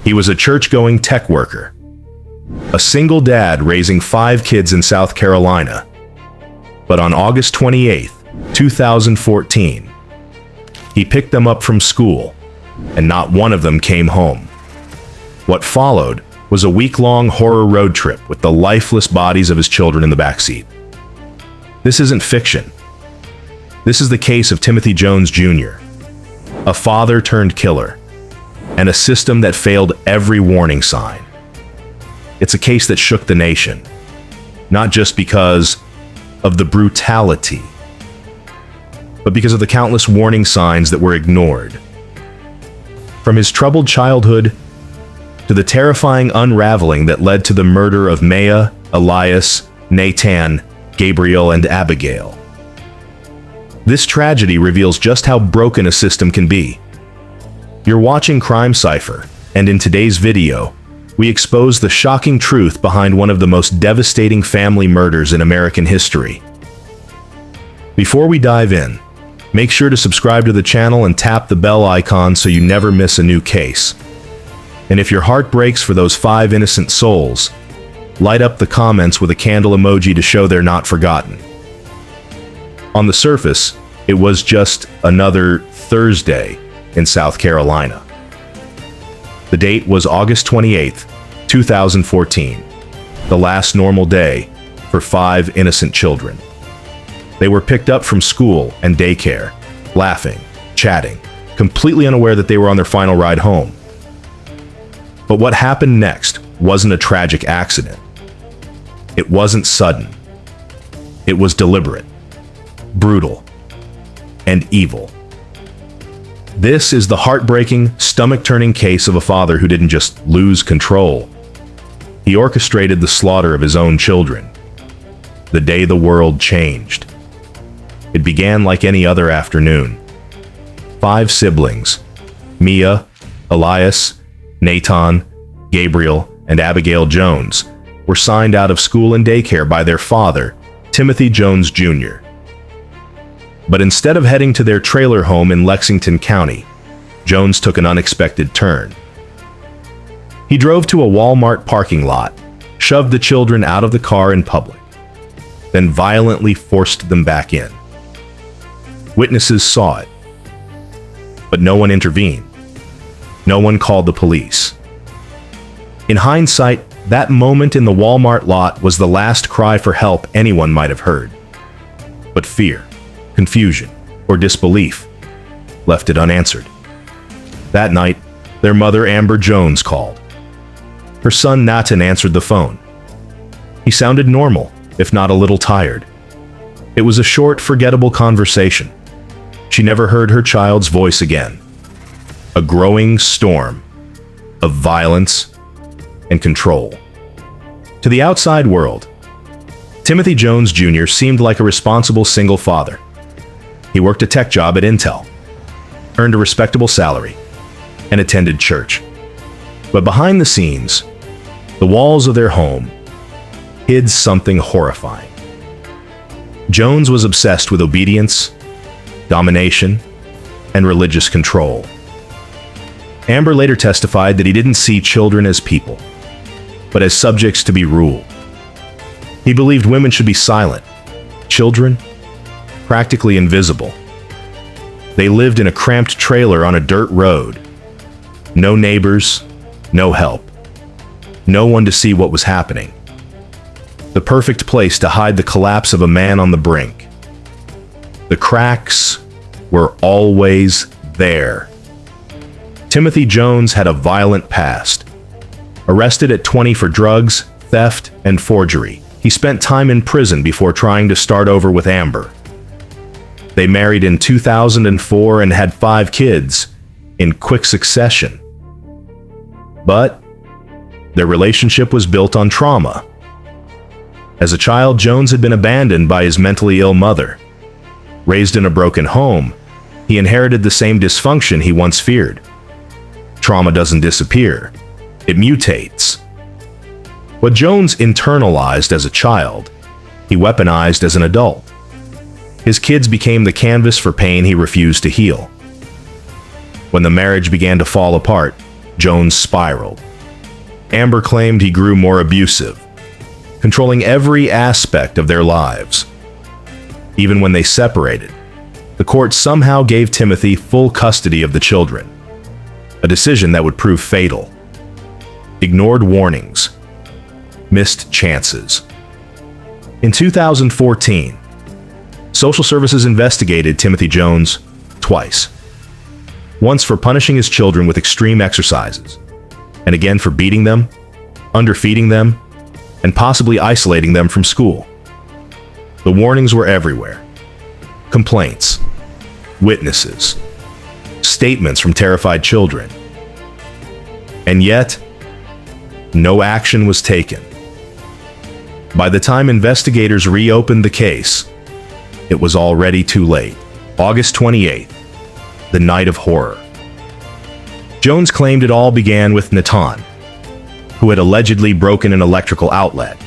He was a church-going tech worker, a single dad raising 5 kids in South Carolina. But on August 28, 2014, he picked them up from school, and not one of them came home. What followed was a week-long horror road trip with the lifeless bodies of his children in the backseat. This isn't fiction. This is the case of Timothy Jones Jr., a father-turned-killer, and a system that failed every warning sign. It's a case that shook the nation, not just because of the brutality, but because of the countless warning signs that were ignored. From his troubled childhood to the terrifying unraveling that led to the murder of Maya, Elias, Nathan, Gabriel, and Abigail. This tragedy reveals just how broken a system can be. You're watching Crime Cipher, and in today's video, we expose the shocking truth behind one of the most devastating family murders in American history. Before we dive in, make sure to subscribe to the channel and tap the bell icon so you never miss a new case. And if your heart breaks for those 5 innocent souls, light up the comments with a candle emoji to show they're not forgotten. On the surface, it was just another Thursday in South Carolina. The date was August 28, 2014, the last normal day for 5 innocent children. They were picked up from school and daycare, laughing, chatting, completely unaware that they were on their final ride home. But what happened next wasn't a tragic accident. It wasn't sudden. It was deliberate, brutal, and evil. This is the heartbreaking, stomach-turning case of a father who didn't just lose control. He orchestrated the slaughter of his own children. The day the world changed. It began like any other afternoon. 5 siblings, Mia, Elias, Nathan, Gabriel, and Abigail Jones, were signed out of school and daycare by their father, Timothy Jones Jr. But instead of heading to their trailer home in Lexington County, Jones took an unexpected turn. He drove to a Walmart parking lot, shoved the children out of the car in public, then violently forced them back in. Witnesses saw it, but no one intervened. No one called the police. In hindsight, that moment in the Walmart lot was the last cry for help anyone might have heard. But fear, confusion, or disbelief left it unanswered. That night, their mother Amber Jones called. Her son Nathan answered the phone. He sounded normal, if not a little tired. It was a short, forgettable conversation. She never heard her child's voice again. A growing storm of violence and control. To the outside world, Timothy Jones Jr. seemed like a responsible single father. He worked a tech job at Intel, earned a respectable salary, and attended church. But behind the scenes, the walls of their home hid something horrifying. Jones was obsessed with obedience, domination, and religious control. Amber later testified that he didn't see children as people, but as subjects to be ruled. He believed women should be silent, children practically invisible. They lived in a cramped trailer on a dirt road. No neighbors, no help. No one to see what was happening. The perfect place to hide the collapse of a man on the brink. The cracks were always there. Timothy Jones had a violent past. Arrested at 20 for drugs, theft, and forgery, he spent time in prison before trying to start over with Amber. They married in 2004 and had 5 kids in quick succession. But their relationship was built on trauma. As a child, Jones had been abandoned by his mentally ill mother. Raised in a broken home, he inherited the same dysfunction he once feared. Trauma doesn't disappear, it mutates. What Jones internalized as a child, he weaponized as an adult. His kids became the canvas for pain he refused to heal. When the marriage began to fall apart, Jones spiraled. Amber claimed he grew more abusive, controlling every aspect of their lives. Even when they separated, the court somehow gave Timothy full custody of the children, a decision that would prove fatal. Ignored warnings, missed chances. In 2014, social services investigated Timothy Jones twice. Once for punishing his children with extreme exercises, and again for beating them, underfeeding them, and possibly isolating them from school. The warnings were everywhere. Complaints, witnesses, statements from terrified children. And yet, no action was taken. By the time investigators reopened the case, it was already too late. August 28th, the night of horror. Jones claimed it all began with Natan, who had allegedly broken an electrical outlet.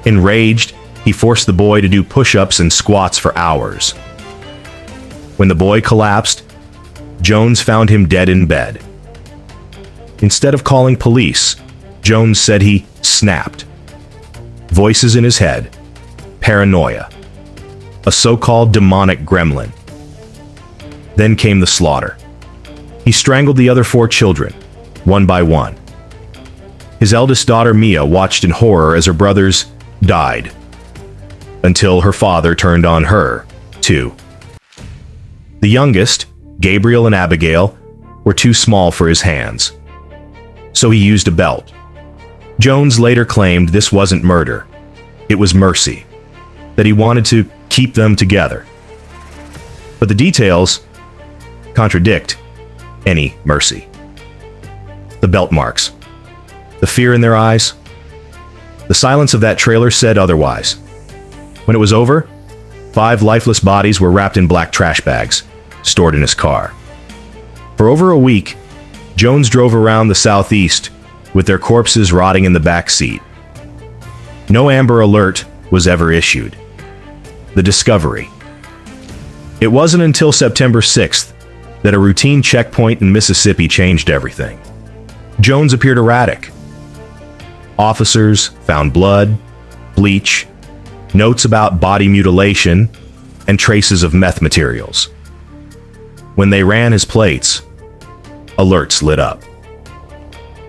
Enraged, he forced the boy to do push-ups and squats for hours. When the boy collapsed, Jones found him dead in bed. Instead of calling police, Jones said he snapped. Voices in his head, paranoia, a so-called demonic gremlin. Then came the slaughter. He strangled the other 4 children, one by one. His eldest daughter, Mia, watched in horror as her brothers died, until her father turned on her, too. The youngest, Gabriel and Abigail, were too small for his hands, so he used a belt. Jones later claimed this wasn't murder, it was mercy, that he wanted to keep them together. But the details contradict any mercy. The belt marks, the fear in their eyes, the silence of that trailer said otherwise. When it was over, 5 lifeless bodies were wrapped in black trash bags, stored in his car. For over a week, Jones drove around the southeast with their corpses rotting in the back seat. No Amber Alert was ever issued. The discovery. It wasn't until September 6th that a routine checkpoint in Mississippi changed everything. Jones appeared erratic. Officers found blood, bleach, notes about body mutilation, and traces of meth materials. When they ran his plates, alerts lit up.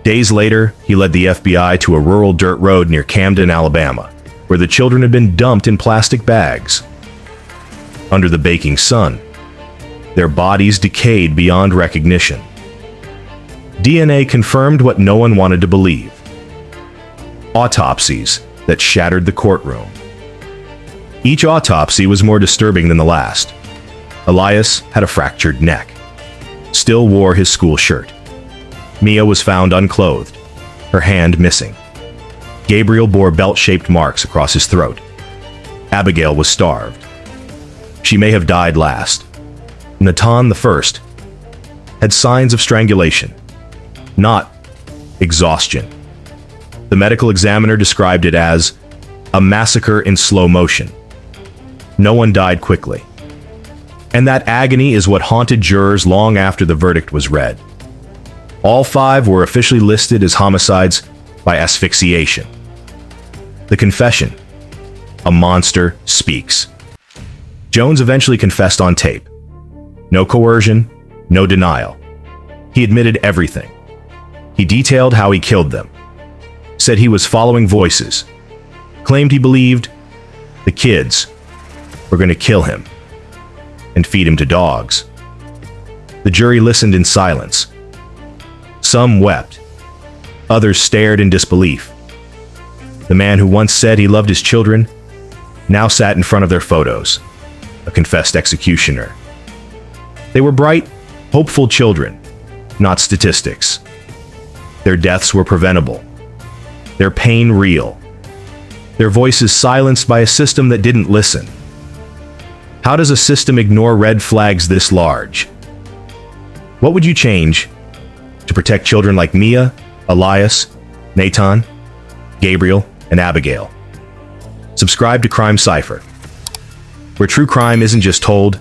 Days later, he led the FBI to a rural dirt road near Camden, Alabama, where the children had been dumped in plastic bags. Under the baking sun, their bodies decayed beyond recognition. DNA confirmed what no one wanted to believe. Autopsies that shattered the courtroom. Each autopsy was more disturbing than the last. Elias had a fractured neck, still wore his school shirt. Mia was found unclothed, her hand missing. Gabriel bore belt-shaped marks across his throat. Abigail was starved. She may have died last. Natan the First had signs of strangulation, not exhaustion. The medical examiner described it as a massacre in slow motion. No one died quickly. And that agony is what haunted jurors long after the verdict was read. All 5 were officially listed as homicides by asphyxiation. The confession. A monster speaks. Jones eventually confessed on tape. No coercion, no denial. He admitted everything. He detailed how he killed them. Said he was following voices. Claimed he believed the kids were going to kill him and feed him to dogs. The jury listened in silence. Some wept. Others stared in disbelief. The man who once said he loved his children now sat in front of their photos, a confessed executioner. They were bright, hopeful children, not statistics. Their deaths were preventable. Their pain real. Their voices silenced by a system that didn't listen. How does a system ignore red flags this large? What would you change to protect children like Mia, Elias, Natan, Gabriel, and Abigail? Subscribe to Crime Cipher, where true crime isn't just told,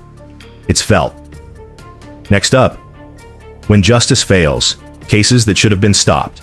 it's felt. Next up, when justice fails, cases that should have been stopped.